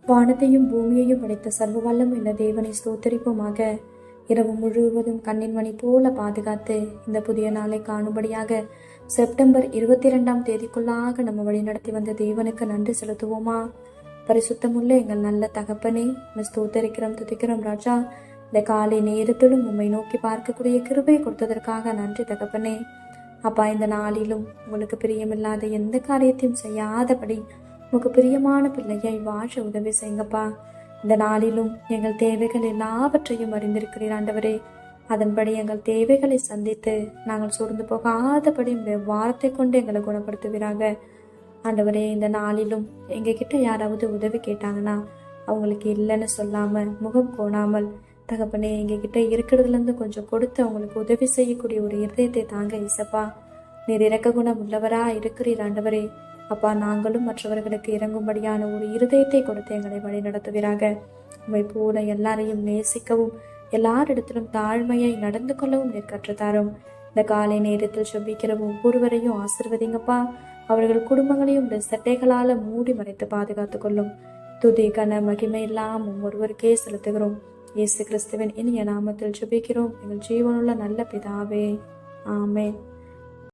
வானத்தையும் பூமியையும் படைத்த சர்வ வல்லமையுள்ள தேவனை ஸ்தோத்தரிப்போமாக. இரவு முழுவதும் கண்ணின் மணி போல பாதுகாத்து இந்த புதிய நாளை காணும்படியாக செப்டம்பர் 22ஆம் தேதிக்குள்ளாக நம்ம வழி நடத்தி வந்த தேவனுக்கு நன்றி செலுத்துவோமா? பரிசுத்தமுள்ள எங்கள் நல்ல தகப்பனே, ஸ்தோத்தரிக்கிறோம், துதிக்கிறோம் ராஜா. இந்த காலை நேரத்திலும் உம்மை நோக்கி பார்க்கக்கூடிய கிருபை கொடுத்ததற்காக நன்றி தகப்பனே. அப்பா, இந்த நாளிலும் உங்களுக்கு பிரியமில்லாத எந்த காரியத்தையும் செய்யாதபடி உங்களுக்கு பிரியமான பிள்ளையை வாழ உதவி செய்யுங்கப்பா. இந்த நாளிலும் எங்கள் தேவைகள் எல்லாவற்றையும் அறிந்திருக்கிறீர் ஆண்டவரே. அதன்படி எங்கள் தேவைகளை சந்தித்து நாங்கள் சோர்ந்து போகாதபடி உங்களுடைய வார்த்தை கொண்டு எங்களை குணப்படுத்துவீராக ஆண்டவரே. இந்த நாளிலும் எங்ககிட்ட யாராவது உதவி கேட்டாங்கன்னா அவங்களுக்கு இல்லைன்னு சொல்லாம, முகம் கோணாமல் தகப்பனே, எங்ககிட்ட இருக்கிறதுல இருந்து கொஞ்சம் கொடுத்து அவங்களுக்கு உதவி செய்யக்கூடிய ஒரு இருதயத்தை தாங்க இசப்பா. நீர் இரக்க குணம் உள்ளவரா இருக்கிறீர் ஆண்டவரே. அப்பா, நாங்களும் மற்றவர்களுக்கு இறங்கும்படியான ஒரு இருதயத்தை கொடுத்து எங்களை வழி நடத்துவீராக. உண்மை போல எல்லாரையும் நேசிக்கவும் எல்லாரிடத்திலும் தாழ்மையை நடந்து கொள்ளவும் நீர் கற்றுத்தாரும். இந்த காலை நேரத்தில் செபிக்கிற ஒவ்வொருவரையும் ஆசிர்வதிங்கப்பா. அவர்கள் குடும்பங்களையும் சட்டைகளால மூடி மறைத்து பாதுகாத்து கொள்ளும். துதி கன மகிமை எல்லாம் ஒருவருக்கே செலுத்துகிறோம். இயேசு கிறிஸ்துவின் இனிய நாமத்தில் செபிக்கிறோம் எங்கள் ஜீவனுள்ள நல்ல பிதாவே, ஆமென்.